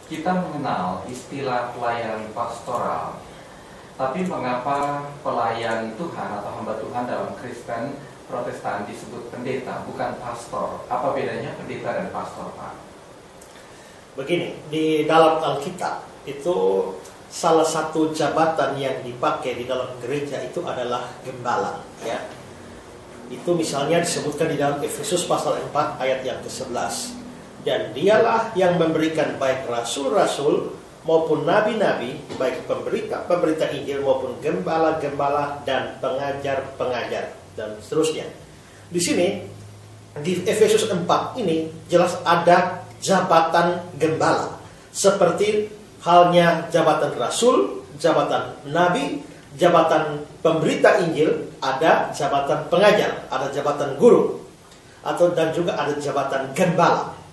Kita mengenal istilah pelayan pastoral, tapi mengapa pelayan Tuhan atau hamba Tuhan dalam Kristen Protestan disebut pendeta, bukan pastor? Apa bedanya pendeta dan pastor, Pak? Begini, di dalam Alkitab itu salah satu jabatan yang dipakai di dalam gereja itu adalah gembala, ya. Itu misalnya disebutkan di dalam Efesus pasal 4 ayat yang ke-11. Dan dialah yang memberikan baik rasul-rasul maupun nabi-nabi, baik pemberita Injil maupun gembala-gembala dan pengajar-pengajar dan seterusnya. Di sini di Efesus 4 ini jelas ada jabatan gembala, seperti halnya jabatan rasul, jabatan nabi, jabatan pemberita Injil, ada jabatan pengajar, ada jabatan guru, dan juga ada jabatan gembala.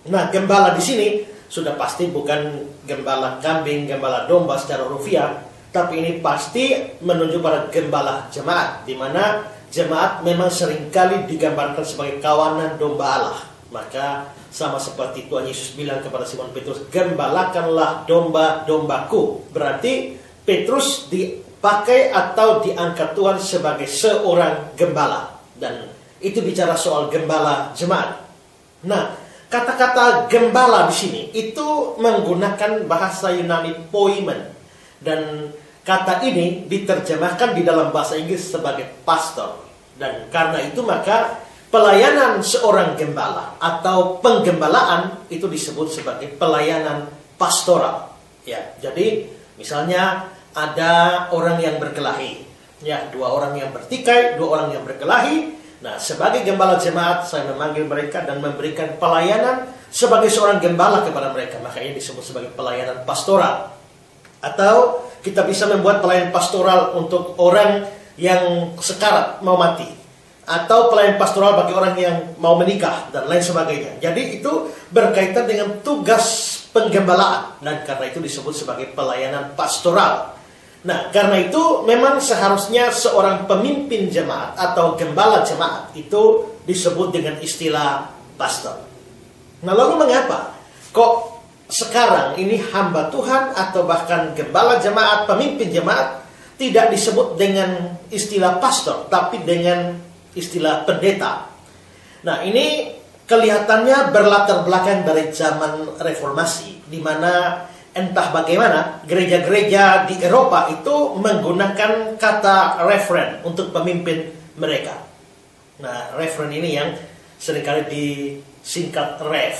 Nah, gembala di sini sudah pasti bukan gembala kambing, gembala domba secara rufiah, tapi ini pasti menunjuk pada gembala jemaat, di mana jemaat memang seringkali digambarkan sebagai kawanan domba Allah. Maka sama seperti Tuhan Yesus bilang kepada Simon Petrus, gembalakanlah domba-dombaku. Berarti Petrus dipakai atau diangkat Tuhan sebagai seorang gembala. Dan itu bicara soal gembala jemaat. Nah, kata-kata gembala di sini itu menggunakan bahasa Yunani poimen. Dan kata ini diterjemahkan di dalam bahasa Inggris sebagai pastor. Dan karena itu maka pelayanan seorang gembala atau penggembalaan itu disebut sebagai pelayanan pastoral. Ya, jadi misalnya ada orang yang berkelahi, ya, dua orang yang bertikai, dua orang yang berkelahi. Nah, sebagai gembala jemaat saya memanggil mereka dan memberikan pelayanan sebagai seorang gembala kepada mereka. Makanya disebut sebagai pelayanan pastoral. Atau kita bisa membuat pelayanan pastoral untuk orang yang sekarat mau mati, atau pelayanan pastoral bagi orang yang mau menikah dan lain sebagainya. Jadi itu berkaitan dengan tugas penggembalaan, dan karena itu disebut sebagai pelayanan pastoral. Nah, karena itu memang seharusnya seorang pemimpin jemaat atau gembala jemaat itu disebut dengan istilah pastor. Nah, lalu mengapa kok sekarang ini hamba Tuhan atau bahkan gembala jemaat, pemimpin jemaat tidak disebut dengan istilah pastor, tapi dengan istilah pendeta? Nah, ini kelihatannya berlatar belakang dari zaman reformasi, di mana entah bagaimana gereja-gereja di Eropa itu menggunakan kata referen untuk pemimpin mereka. Nah, referen ini yang seringkali disingkat Rev,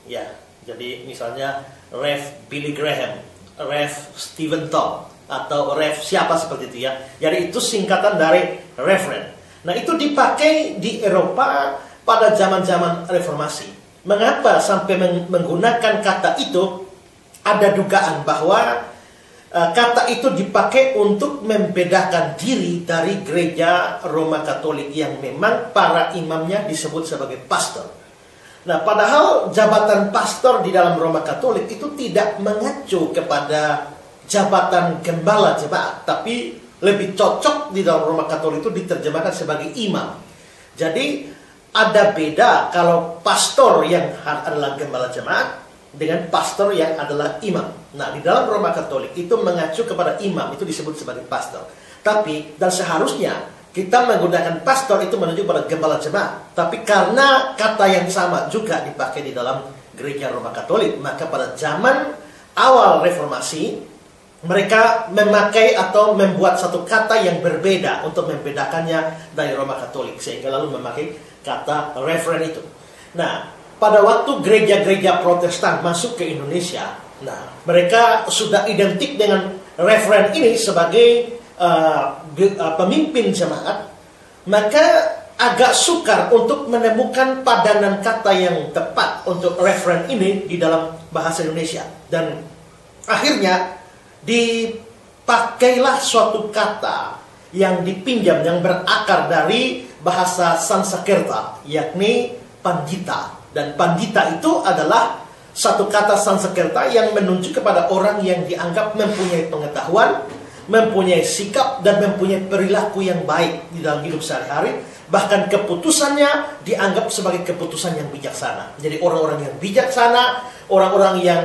ya. Jadi misalnya Rev Billy Graham, Rev Stephen Tom, atau Rev siapa seperti itu, ya. Jadi itu singkatan dari referen. Nah, itu dipakai di Eropa pada zaman-zaman reformasi. Mengapa sampai menggunakan kata itu? Ada dugaan bahwa kata itu dipakai untuk membedakan diri dari gereja Roma Katolik yang memang para imamnya disebut sebagai pastor. Nah, padahal jabatan pastor di dalam Roma Katolik itu tidak mengacu kepada jabatan gembala jemaat, tapi lebih cocok di dalam Roma Katolik itu diterjemahkan sebagai imam. Jadi ada beda kalau pastor yang adalah gembala jemaat dengan pastor yang adalah imam. Nah, di dalam Roma Katolik itu mengacu kepada imam, itu disebut sebagai pastor. Tapi, dan seharusnya kita menggunakan pastor itu menunjuk pada gembala jemaat. Tapi karena kata yang sama juga dipakai di dalam gereja Roma Katolik, maka pada zaman awal reformasi mereka memakai atau membuat satu kata yang berbeda untuk membedakannya dari Roma Katolik, sehingga lalu memakai kata referen itu. Nah, pada waktu gereja-gereja Protestan masuk ke Indonesia, nah, mereka sudah identik dengan referen ini sebagai pemimpin jemaat, maka agak sukar untuk menemukan padanan kata yang tepat untuk referen ini di dalam bahasa Indonesia. Dan akhirnya dipakailah suatu kata yang dipinjam, yang berakar dari bahasa Sanskerta, yakni pandita. Dan pandita itu adalah satu kata Sanskerta yang menunjuk kepada orang yang dianggap mempunyai pengetahuan, mempunyai sikap dan mempunyai perilaku yang baik di dalam hidup sehari-hari. Bahkan keputusannya dianggap sebagai keputusan yang bijaksana. Jadi orang-orang yang bijaksana, orang-orang yang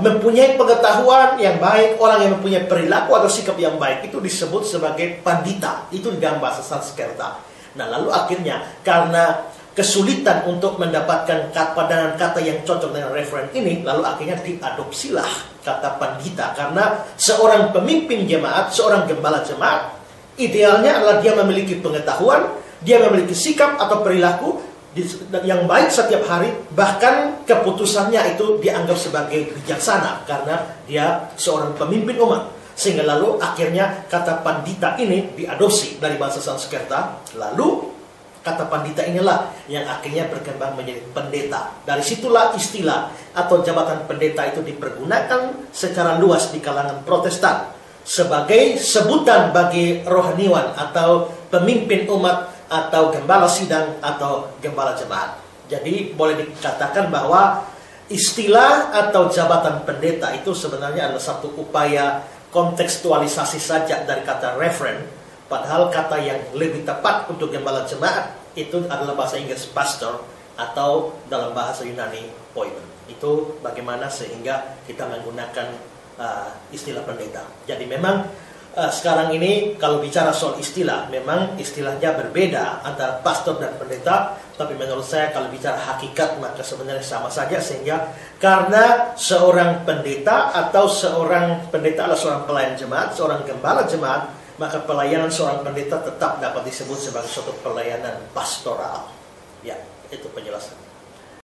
mempunyai pengetahuan yang baik, orang yang mempunyai perilaku atau sikap yang baik, itu disebut sebagai pandita. Itu dalam bahasa Sanskerta. Nah, lalu akhirnya karena kesulitan untuk mendapatkan padanan kata yang cocok dengan referen ini, lalu akhirnya diadopsilah kata pandita. Karena seorang pemimpin jemaat, seorang gembala jemaat, idealnya adalah dia memiliki pengetahuan, dia memiliki sikap atau perilaku yang baik setiap hari, bahkan keputusannya itu dianggap sebagai bijaksana karena dia seorang pemimpin umat. Sehingga lalu akhirnya kata pandita ini diadopsi dari bahasa Sanskerta. Lalu kata pandita inilah yang akhirnya berkembang menjadi pendeta. Dari situlah istilah atau jabatan pendeta itu dipergunakan secara luas di kalangan Protestan sebagai sebutan bagi rohaniwan atau pemimpin umat atau gembala sidang atau gembala jemaat. Jadi boleh dikatakan bahwa istilah atau jabatan pendeta itu sebenarnya adalah satu upaya kontekstualisasi saja dari kata referen. Padahal kata yang lebih tepat untuk gembala jemaat itu adalah bahasa Inggris pastor atau dalam bahasa Yunani poimen. Itu bagaimana sehingga kita menggunakan istilah pendeta. Jadi memang sekarang ini kalau bicara soal istilah, memang istilahnya berbeda antara pastor dan pendeta. Tapi menurut saya kalau bicara hakikat maka sebenarnya sama saja. Sehingga karena seorang pendeta atau seorang pendeta adalah seorang pelayan jemaat, seorang gembala jemaat, maka pelayanan seorang pendeta tetap dapat disebut sebagai suatu pelayanan pastoral. Ya, itu penjelasan.